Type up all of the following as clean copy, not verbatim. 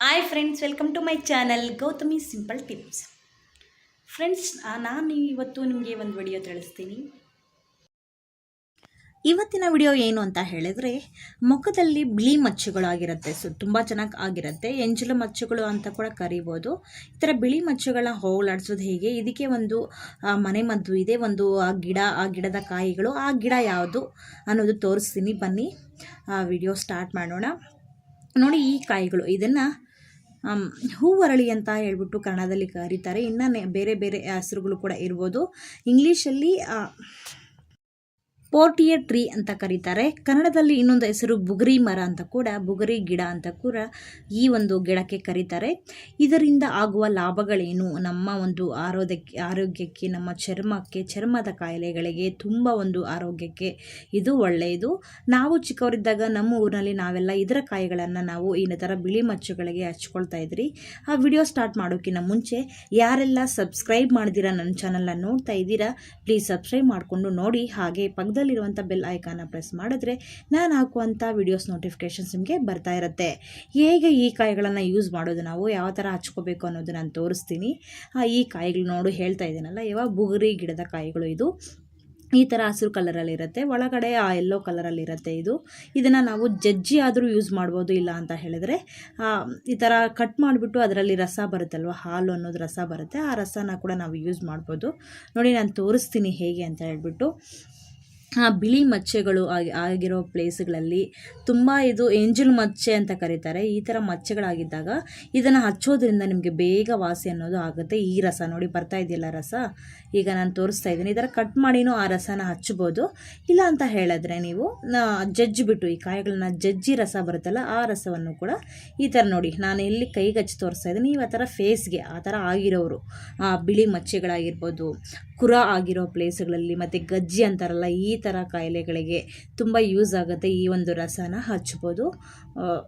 Hi friends, welcome to my channel Gautami simple tips. Friends, ನಾನು ಇವತ್ತು ನಿಮಗೆ ಒಂದು ವಿಡಿಯೋ ತಿಳಿಸ್ತೀನಿ. ಇವತ್ತಿನ ವಿಡಿಯೋ ಏನು ಅಂತ ಹೇಳಿದ್ರೆ, ಮುಖದಲ್ಲಿ ಬಿಳಿ ಮಚ್ಚುಗಳಾಗಿರುತ್ತೆ. ತುಂಬ ಚೆನ್ನಾಗಿ ಆಗಿರುತ್ತೆ. ಎಂಜಲು ಮಚ್ಚುಗಳು ಅಂತ ಕೂಡ ಕರಿಬೋದು. ಈ ಥರ ಬಿಳಿ ಮಚ್ಚುಗಳನ್ನ ಹೋಗಲಾಡಿಸೋದು ಹೇಗೆ, ಇದಕ್ಕೆ ಒಂದು ಮನೆ ಮದ್ದು ಇದೆ. ಒಂದು ಆ ಗಿಡದ ಕಾಯಿಗಳು, ಆ ಗಿಡ ಯಾವುದು ಅನ್ನೋದು ತೋರಿಸ್ತೀನಿ. ಬನ್ನಿ ವಿಡಿಯೋ ಸ್ಟಾರ್ಟ್ ಮಾಡೋಣ. ನೋಡಿ, ಈ ಕಾಯಿಗಳು, ಇದನ್ನು ಹೂವರಳಿ ಅಂತ ಹೇಳ್ಬಿಟ್ಟು ಕನ್ನಡದಲ್ಲಿ ಕರೀತಾರೆ. ಇನ್ನು ಬೇರೆ ಬೇರೆ ಹೆಸರುಗಳು ಕೂಡ ಇರ್ಬೋದು. ಇಂಗ್ಲೀಷಲ್ಲಿ ಪೋರ್ಟಿಯರ್ ಟ್ರೀ ಅಂತ ಕರೀತಾರೆ. ಕನ್ನಡದಲ್ಲಿ ಇನ್ನೊಂದು ಹೆಸರು ಬುಗುರಿ ಮರ ಅಂತ ಕೂಡ, ಬುಗುರಿ ಗಿಡ ಅಂತ ಕೂಡ ಈ ಒಂದು ಗಿಡಕ್ಕೆ ಕರೀತಾರೆ. ಇದರಿಂದ ಆಗುವ ಲಾಭಗಳೇನು, ನಮ್ಮ ಒಂದು ಆರೋಗ್ಯಕ್ಕೆ, ನಮ್ಮ ಚರ್ಮಕ್ಕೆ, ಚರ್ಮದ ಕಾಯಿಲೆಗಳಿಗೆ, ತುಂಬ ಒಂದು ಆರೋಗ್ಯಕ್ಕೆ ಇದು ಒಳ್ಳೆಯದು. ನಾವು ಚಿಕ್ಕವರಿದ್ದಾಗ ನಮ್ಮ ಊರಿನಲ್ಲಿ ನಾವೆಲ್ಲ ಇದರ ಕಾಯಿಗಳನ್ನು ನಾವು ಈ ಥರ ಬಿಳಿ ಮಚ್ಚುಗಳಿಗೆ ಹಚ್ಕೊಳ್ತಾ ಇದ್ರಿ. ಆ ವಿಡಿಯೋ ಸ್ಟಾರ್ಟ್ ಮಾಡೋಕ್ಕಿಂತ ಮುಂಚೆ ಯಾರೆಲ್ಲ ಸಬ್ಸ್ಕ್ರೈಬ್ ಮಾಡಿದ್ದೀರಾ, ನನ್ನ ಚಾನಲ್ನ ನೋಡ್ತಾ ಇದ್ದೀರಾ, ಪ್ಲೀಸ್ ಸಬ್ಸ್ಕ್ರೈಬ್ ಮಾಡಿಕೊಂಡು ನೋಡಿ. ಹಾಗೆ ಪಕ್ಕದಲ್ಲಿರುವಂಥ ಬೆಲ್ ಐಕಾನ ಪ್ರೆಸ್ ಮಾಡಿದ್ರೆ ನಾನು ಹಾಕುವಂಥ ವಿಡಿಯೋಸ್ ನೋಟಿಫಿಕೇಷನ್ಸ್ ನಿಮಗೆ ಬರ್ತಾ ಇರುತ್ತೆ. ಹೇಗೆ ಈ ಕಾಯಿಗಳನ್ನು ಯೂಸ್ ಮಾಡೋದು, ನಾವು ಯಾವ ಥರ ಹಚ್ಕೋಬೇಕು ಅನ್ನೋದು ನಾನು ತೋರಿಸ್ತೀನಿ. ಈ ಕಾಯಿಗಳು ನೋಡು, ಹೇಳ್ತಾ ಇದ್ದೀನಲ್ಲ, ಇವಾಗ ಬುಗುರಿ ಗಿಡದ ಕಾಯಿಗಳು. ಇದು ಈ ಥರ ಹಸಿರು ಕಲರಲ್ಲಿರುತ್ತೆ, ಒಳಗಡೆ ಯೆಲ್ಲೋ ಕಲರಲ್ಲಿರುತ್ತೆ. ಇದನ್ನು ನಾವು ಜಜ್ಜಿ ಆದರೂ ಯೂಸ್ ಮಾಡ್ಬೋದು. ಇಲ್ಲ ಅಂತ ಹೇಳಿದ್ರೆ ಈ ಥರ ಕಟ್ ಮಾಡಿಬಿಟ್ಟು ಅದರಲ್ಲಿ ರಸ ಬರುತ್ತಲ್ವ, ಹಾಲು ಅನ್ನೋದು ರಸ ಬರುತ್ತೆ, ಆ ರಸನ ಕೂಡ ನಾವು ಯೂಸ್ ಮಾಡ್ಬೋದು. ನೋಡಿ, ನಾನು ತೋರಿಸ್ತೀನಿ ಹೇಗೆ ಅಂತ ಹೇಳ್ಬಿಟ್ಟು. ಬಿಳಿ ಮಚ್ಚೆಗಳು ಆಗಿರೋ ಪ್ಲೇಸ್ಗಳಲ್ಲಿ ತುಂಬ ಇದು ಎಂಜಲ್ ಮಚ್ಚೆ ಅಂತ ಕರೀತಾರೆ. ಈ ಥರ ಮಚ್ಚೆಗಳಾಗಿದ್ದಾಗ ಇದನ್ನು ಹಚ್ಚೋದ್ರಿಂದ ನಿಮಗೆ ಬೇಗ ವಾಸಿ ಅನ್ನೋದು ಆಗುತ್ತೆ. ಈ ರಸ ನೋಡಿ, ಬರ್ತಾ ಇದೆಯಲ್ಲ ರಸ, ಈಗ ನಾನು ತೋರಿಸ್ತಾ ಇದ್ದೀನಿ. ಈ ಥರ ಕಟ್ ಮಾಡಿನೂ ಆ ರಸನ ಹಚ್ಬೋದು. ಇಲ್ಲ ಅಂತ ಹೇಳಿದ್ರೆ ನೀವು ಜಜ್ಜಿಬಿಟ್ಟು, ಈ ಕಾಯಿಗಳನ್ನ ಜಜ್ಜಿ ರಸ ಬರುತ್ತಲ್ಲ, ಆ ರಸವನ್ನು ಕೂಡ ಈ ಥರ ನೋಡಿ, ನಾನು ಎಲ್ಲಿ ಕೈಗೆ ಹಚ್ಚಿ ತೋರಿಸ್ತಾ ಇದ್ದೀನಿ, ನೀವು ಆ ಥರ ಫೇಸ್ಗೆ ಆ ಥರ ಆಗಿರೋರು, ಬಿಳಿ ಮಚ್ಚೆಗಳಾಗಿರ್ಬೋದು, ಕುರ ಆಗಿರೋ ಪ್ಲೇಸ್ಗಳಲ್ಲಿ, ಮತ್ತು ಗಜ್ಜಿ ಅಂತಾರಲ್ಲ, ಈ ಥರ ಕಾಯಿಲೆಗಳಿಗೆ ತುಂಬ ಯೂಸ್ ಆಗುತ್ತೆ. ಈ ಒಂದು ರಸನ ಹಚ್ಬೋದು.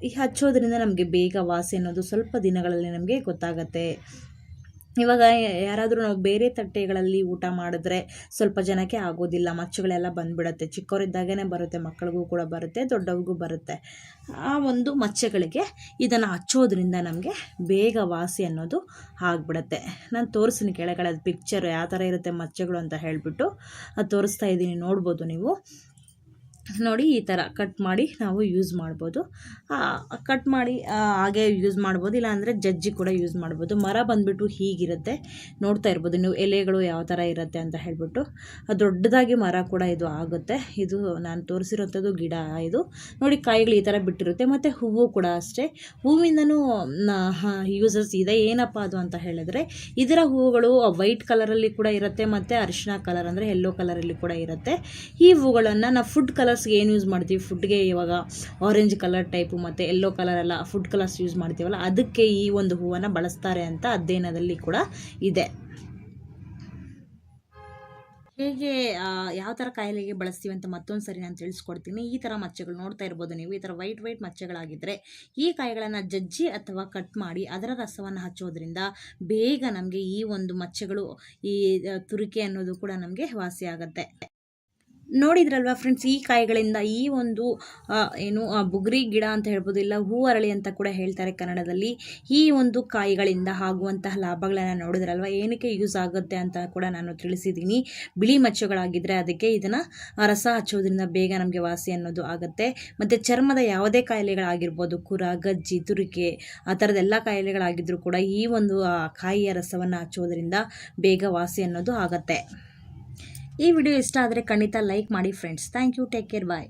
ಈ ಹಚ್ಚೋದ್ರಿಂದ ನಮಗೆ ಬೇಗ ವಾಸಿ ಅನ್ನೋದು ಸ್ವಲ್ಪ ದಿನಗಳಲ್ಲಿ ನಮಗೆ ಗೊತ್ತಾಗುತ್ತೆ. ಇವಾಗ ಯಾರಾದರೂ ನಾವು ಬೇರೆ ತಟ್ಟೆಗಳಲ್ಲಿ ಊಟ ಮಾಡಿದ್ರೆ ಸ್ವಲ್ಪ ಜನಕ್ಕೆ ಆಗೋದಿಲ್ಲ, ಮಚ್ಚುಗಳೆಲ್ಲ ಬಂದುಬಿಡುತ್ತೆ. ಚಿಕ್ಕವರಿದ್ದಾಗೇ ಬರುತ್ತೆ, ಮಕ್ಕಳಿಗೂ ಕೂಡ ಬರುತ್ತೆ, ದೊಡ್ಡವ್ರಿಗೂ ಬರುತ್ತೆ. ಆ ಒಂದು ಮಚ್ಚೆಗಳಿಗೆ ಇದನ್ನು ಹಚ್ಚೋದ್ರಿಂದ ನಮಗೆ ಬೇಗ ವಾಸಿ ಅನ್ನೋದು ಆಗಿಬಿಡುತ್ತೆ. ನಾನು ತೋರಿಸ್ತೀನಿ ಕೆಳಗಡೆ ಅದು ಪಿಕ್ಚರ್ ಯಾವ ಥರ ಇರುತ್ತೆ ಮಚ್ಚೆಗಳು ಅಂತ ಹೇಳಿಬಿಟ್ಟು ಅದು ತೋರಿಸ್ತಾ ಇದ್ದೀನಿ, ನೋಡ್ಬೋದು ನೀವು. ನೋಡಿ, ಈ ಥರ ಕಟ್ ಮಾಡಿ ನಾವು ಯೂಸ್ ಮಾಡ್ಬೋದು. ಕಟ್ ಮಾಡಿ ಹಾಗೆ ಯೂಸ್ ಮಾಡ್ಬೋದು, ಇಲ್ಲಾಂದರೆ ಜಜ್ಜಿ ಕೂಡ ಯೂಸ್ ಮಾಡ್ಬೋದು. ಮರ ಬಂದುಬಿಟ್ಟು ಹೀಗಿರುತ್ತೆ, ನೋಡ್ತಾ ಇರ್ಬೋದು ನೀವು ಎಲೆಗಳು ಯಾವ ಥರ ಇರುತ್ತೆ ಅಂತ ಹೇಳ್ಬಿಟ್ಟು. ದೊಡ್ಡದಾಗಿ ಮರ ಕೂಡ ಇದು ಆಗುತ್ತೆ. ಇದು ನಾನು ತೋರಿಸಿರೋಂಥದ್ದು ಗಿಡ. ಇದು ನೋಡಿ, ಕಾಯಿಗಳು ಈ ಥರ ಬಿಟ್ಟಿರುತ್ತೆ. ಮತ್ತು ಹೂವು ಕೂಡ ಅಷ್ಟೇ, ಹೂವಿಂದನೂ ಯೂಸಸ್ ಇದೆ. ಏನಪ್ಪ ಅದು ಅಂತ ಹೇಳಿದ್ರೆ, ಇದರ ಹೂವುಗಳು ವೈಟ್ ಕಲರಲ್ಲಿ ಕೂಡ ಇರುತ್ತೆ, ಮತ್ತು ಅರಿಶಿನ ಕಲರ್ ಅಂದರೆ ಯೆಲ್ಲೋ ಕಲರಲ್ಲಿ ಕೂಡ ಇರುತ್ತೆ. ಈ ಹೂಗಳನ್ನು ನಾವು ಫುಡ್ ಕಲರ್ಸ್ಗೆ ಏನು ಯೂಸ್ ಮಾಡ್ತೀವಿ, ಫುಡ್ಗೆ ಇವಾಗ ಆರೆಂಜ್ ಕಲರ್ ಟೈಪು ಮತ್ತು ಯೆಲ್ಲೋ ಕಲರ್ ಎಲ್ಲ ಫುಡ್ ಕಲರ್ಸ್ ಯೂಸ್ ಮಾಡ್ತೀವಲ್ಲ, ಅದಕ್ಕೆ ಈ ಒಂದು ಹೂವನ್ನು ಬಳಸ್ತಾರೆ ಅಂತ ಅಧ್ಯಯನದಲ್ಲಿ ಕೂಡ ಇದೆ. ಹೇಗೆ ಯಾವ ಥರ ಕಾಯಿಲೆಗೆ ಬಳಸ್ತೀವಿ ಅಂತ ಮತ್ತೊಂದು ಸರಿ ನಾನು ತಿಳಿಸ್ಕೊಡ್ತೀನಿ. ಈ ಥರ ಮಚ್ಚೆಗಳು ನೋಡ್ತಾ ಇರ್ಬೋದು ನೀವು, ಈ ಥರ ವೈಟ್ ಮಚ್ಚೆಗಳಾಗಿದ್ದರೆ ಈ ಕಾಯಿಗಳನ್ನು ಜಜ್ಜಿ ಅಥವಾ ಕಟ್ ಮಾಡಿ ಅದರ ರಸವನ್ನು ಹಚ್ಚೋದ್ರಿಂದ ಬೇಗ ನಮಗೆ ಈ ಒಂದು ಮಚ್ಚೆಗಳು, ಈ ತುರಿಕೆ ಅನ್ನೋದು ಕೂಡ ನಮಗೆ ವಾಸಿ ಆಗುತ್ತೆ. ನೋಡಿದ್ರಲ್ವ ಫ್ರೆಂಡ್ಸ್, ಈ ಕಾಯಿಗಳಿಂದ ಈ ಒಂದು ಬುಗುರಿ ಗಿಡ ಅಂತ ಹೇಳ್ಬೋದು, ಇಲ್ಲ ಹೂ ಅರಳಿ ಅಂತ ಕೂಡ ಹೇಳ್ತಾರೆ ಕನ್ನಡದಲ್ಲಿ. ಈ ಒಂದು ಕಾಯಿಗಳಿಂದ ಆಗುವಂತಹ ಲಾಭಗಳನ್ನು ನೋಡಿದ್ರಲ್ವ, ಏನಕ್ಕೆ ಯೂಸ್ ಆಗುತ್ತೆ ಅಂತ ಕೂಡ ನಾನು ತಿಳಿಸಿದ್ದೀನಿ. ಬಿಳಿ ಮಚ್ಚುಗಳಾಗಿದ್ದರೆ ಅದಕ್ಕೆ ಇದನ್ನು ರಸ ಹಚ್ಚೋದ್ರಿಂದ ಬೇಗ ನಮಗೆ ವಾಸಿ ಅನ್ನೋದು ಆಗುತ್ತೆ. ಮತ್ತು ಚರ್ಮದ ಯಾವುದೇ ಕಾಯಿಲೆಗಳಾಗಿರ್ಬೋದು, ಕುರ, ಗಜ್ಜಿ, ತುರಿಕೆ, ಆ ಥರದ್ದೆಲ್ಲ ಕಾಯಿಲೆಗಳಾಗಿದ್ದರೂ ಕೂಡ ಈ ಒಂದು ಕಾಯಿಯ ರಸವನ್ನು ಹಚ್ಚೋದ್ರಿಂದ ಬೇಗ ವಾಸಿ ಅನ್ನೋದು ಆಗುತ್ತೆ. ಈ ವಿಡಿಯೋ ಇಷ್ಟ ಆದರೆ ಖಂಡಿತ ಲೈಕ್ ಮಾಡಿ friends. Thank you, take care, bye.